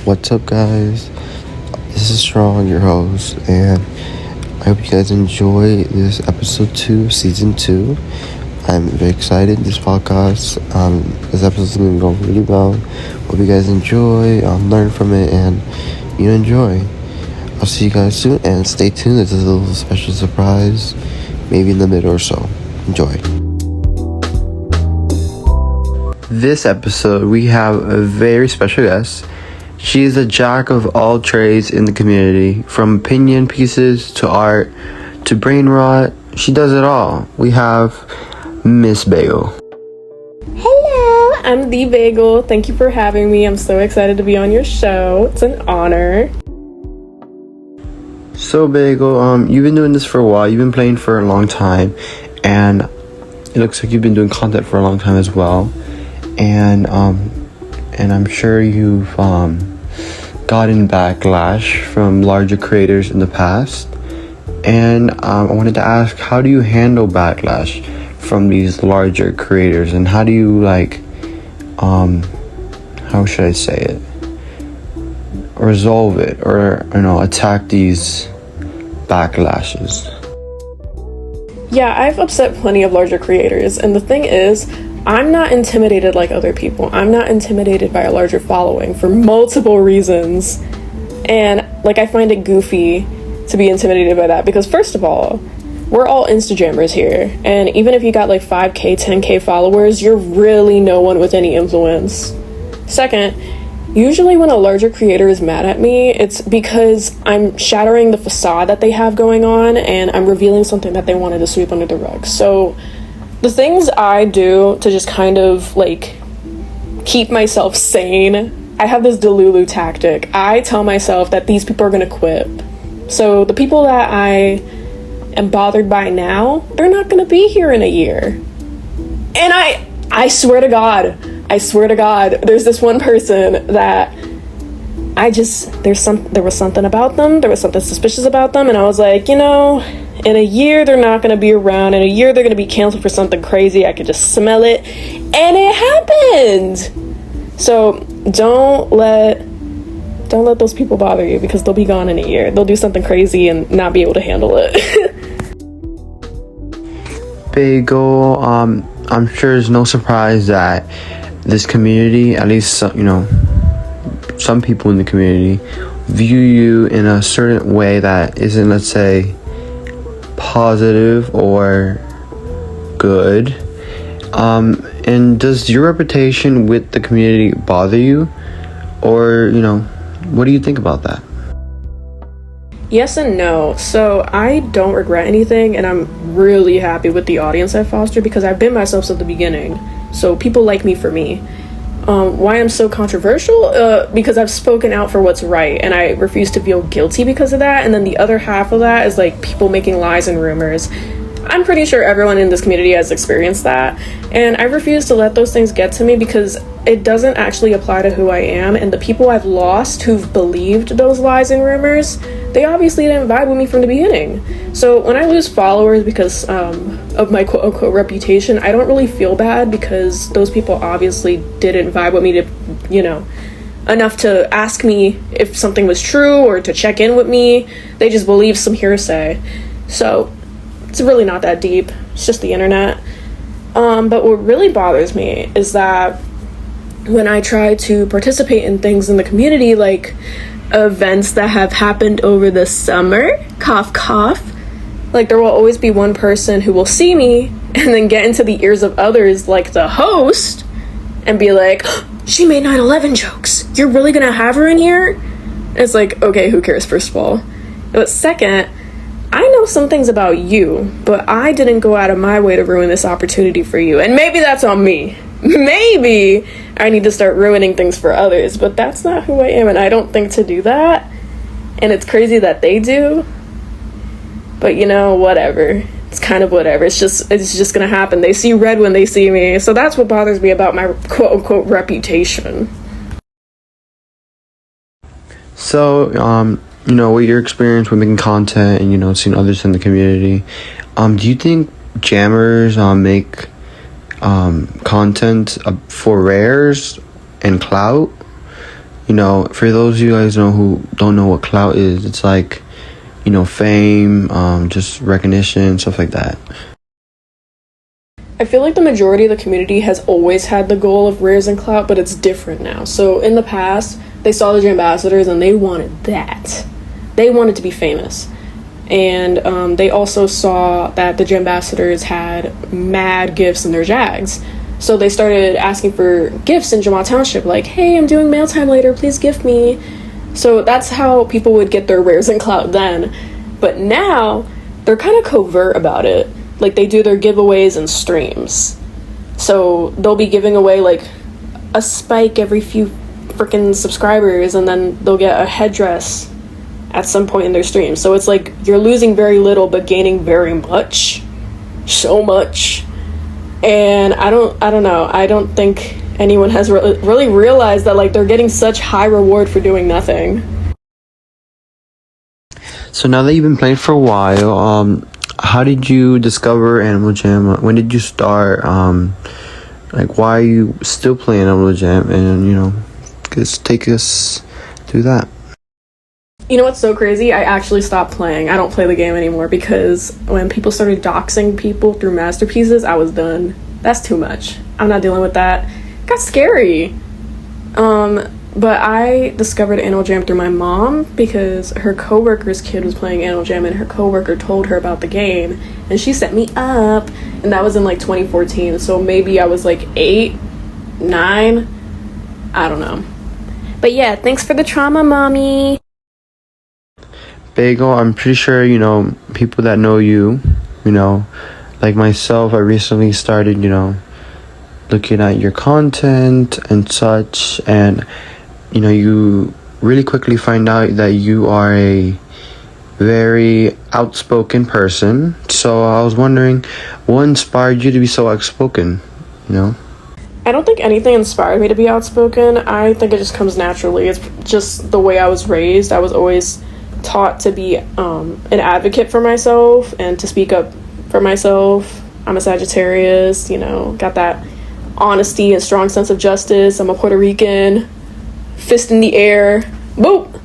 What's up, guys? This is Strong, your host, and I hope you guys enjoy this episode 2 of season 2. I'm very excited. This episode is going to go really well. Hope you guys enjoy, learn from it, and enjoy. I'll see you guys soon, and stay tuned. There's a little special surprise, maybe in the middle or so. Enjoy. This episode, we have a very special guest. She is a jack of all trades in the community, from opinion pieces to art to brain rot. She does it all. We have Miss Bagel. Hello, I'm the Bagel. Thank you for having me. I'm so excited to be on your show. It's an honor. So Bagel, you've been doing this for a while. You've been playing for a long time, and it looks like you've been doing content for a long time as well. And I'm sure you've gotten backlash from larger creators in the past. And I wanted to ask, how do you handle backlash from these larger creators, and how do you how should I say it, resolve it, or attack these backlashes? Yeah, I've upset plenty of larger creators, and the thing is, I'm not intimidated like other people. I'm not intimidated by a larger following for multiple reasons. And I find it goofy to be intimidated by that, because first of all, we're all Instagrammers here, and even if you got 5k 10k followers, you're really no one with any influence. Second, usually when a larger creator is mad at me, it's because I'm shattering the facade that they have going on, and I'm revealing something that they wanted to sweep under the rug. So the things I do to just kind of keep myself sane, I have this Delulu tactic. I tell myself that these people are gonna quit. So the people that I am bothered by now, they're not gonna be here in a year. And I swear to God, there's this one person that there was something about them, there was something suspicious about them, and I was like, in a year they're not gonna be around, in a year they're gonna be canceled for something crazy, I could just smell it, and it happened. So don't let those people bother you, because they'll be gone in a year. They'll do something crazy and not be able to handle it. Bagel, I'm sure it's no surprise that this community, at least some people in the community, view you in a certain way that isn't, let's say, positive or good. And does your reputation with the community bother you, or what do you think about that? Yes and no. So I don't regret anything, and I'm really happy with the audience I fostered, because I've been myself since the beginning. So people like me for me. Why I'm so controversial? Because I've spoken out for what's right, and I refuse to feel guilty because of that. And then the other half of that is people making lies and rumors. I'm pretty sure everyone in this community has experienced that, and I refuse to let those things get to me, because it doesn't actually apply to who I am. And the people I've lost who've believed those lies and rumors, they obviously didn't vibe with me from the beginning. So when I lose followers because of my quote-unquote reputation, I don't really feel bad, because those people obviously didn't vibe with me to, enough to ask me if something was true or to check in with me. They just believed some hearsay. So it's really not that deep. It's just the internet. But what really bothers me is that when I try to participate in things in the community, like events that have happened over the summer, cough cough, there will always be one person who will see me and then get into the ears of others, like the host, and be like, she made 9/11 jokes, you're really gonna have her in here? It's okay, who cares, first of all? But second, I know some things about you, but I didn't go out of my way to ruin this opportunity for you. And maybe that's on me. Maybe I need to start ruining things for others, but that's not who I am, and I don't think to do that. And it's crazy that they do. But whatever. It's kind of whatever. It's just gonna happen. They see red when they see me. So that's what bothers me about my quote-unquote reputation. So, with your experience with making content and, seeing others in the community, do you think jammers make content for rares and clout? For those of you guys who don't know what clout is, it's like, fame, just recognition, stuff like that. I feel like the majority of the community has always had the goal of rares and clout, but it's different now. So in the past, they saw the Jambassadors and they wanted that. They wanted to be famous. And they also saw that the Jambassadors had mad gifts in their Jags. So they started asking for gifts in Jamal Township, like, hey, I'm doing mail time later, please gift me. So that's how people would get their rares and clout then. But now, they're kind of covert about it. Like, they do their giveaways and streams. So they'll be giving away, like, a spike every few freaking subscribers, and then they'll get a headdress at some point in their stream. So it's like you're losing very little but gaining very much. So much. And I don't know. I don't think anyone has really realized that, like, they're getting such high reward for doing nothing. So now that you've been playing for a while, how did you discover Animal Jam? When did you start? Why are you still playing Animal Jam? And, just take us through that. You know what's so crazy? I actually stopped playing. I don't play the game anymore because when people started doxing people through masterpieces, I was done. That's too much. I'm not dealing with that. It got scary. But I discovered Animal Jam through my mom because her coworker's kid was playing Animal Jam and her coworker told her about the game and she set me up, and that was in 2014. So maybe I was 8, 9. I don't know. But yeah, thanks for the trauma, mommy. Bagel, I'm pretty sure, people that know you, like myself, I recently started, looking at your content and such, and, you really quickly find out that you are a very outspoken person. So I was wondering, what inspired you to be so outspoken, I don't think anything inspired me to be outspoken. I think it just comes naturally. It's just the way I was raised. I was always taught to be an advocate for myself and to speak up for myself. I'm a Sagittarius, got that honesty and strong sense of justice. I'm a Puerto Rican, fist in the air, boop.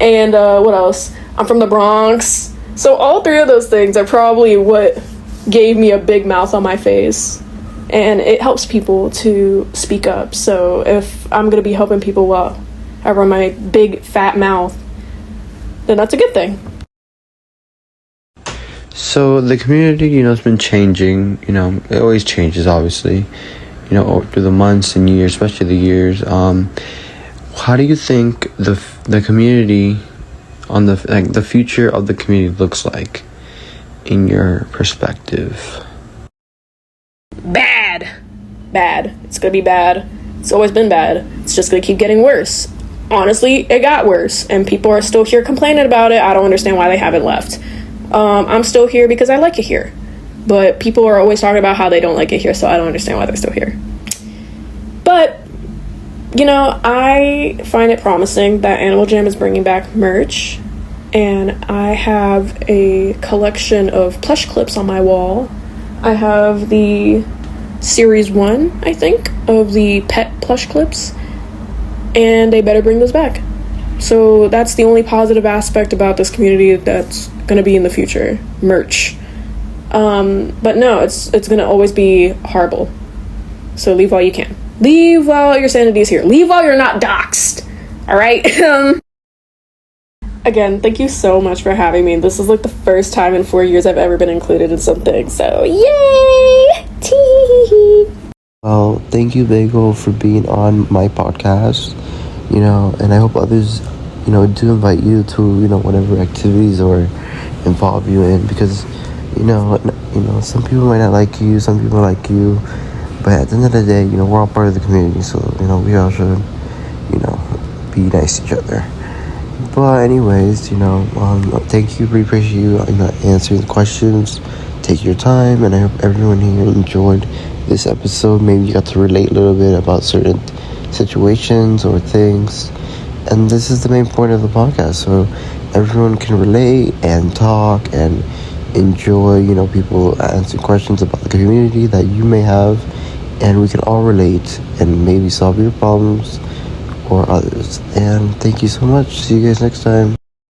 And what else? I'm from the Bronx. So all three of those things are probably what gave me a big mouth on my face. And it helps people to speak up. So if I'm going to be helping people while I run my big fat mouth, then that's a good thing. So the community, has been changing. It always changes, obviously. Through the months and years, especially the years. How do you think the community on the future of the community looks like, in your perspective? Bad. It's gonna be bad. It's always been bad. It's just gonna keep getting worse. Honestly, it got worse, and people are still here complaining about it. I don't understand why they haven't left. I'm still here because I like it here. But people are always talking about how they don't like it here, so I don't understand why they're still here. But, I find it promising that Animal Jam is bringing back merch. And I have a collection of plush clips on my wall. I have the Series 1, I think, of the pet plush clips. And they better bring those back. So that's the only positive aspect about this community that's going to be in the future. Merch. But no, it's going to always be horrible. So leave while you can. Leave while your sanity is here. Leave while you're not doxxed. All right? Again, thank you so much for having me. This is the first time in 4 years I've ever been included in something. So yay! Tee. Well, thank you, Bagel, for being on my podcast. And I hope others, do invite you to, whatever activities or involve you in, because some people might not like you, some people like you, but at the end of the day, we're all part of the community, so we all should, be nice to each other. But anyways, thank you, we appreciate you answering the questions. Take your time, and I hope everyone here enjoyed this episode. Maybe you got to relate a little bit about certain situations or things, and this is the main point of the podcast, so everyone can relate and talk and enjoy, people answering questions about the community that you may have, and we can all relate and maybe solve your problems or others. And thank you so much. See you guys next time.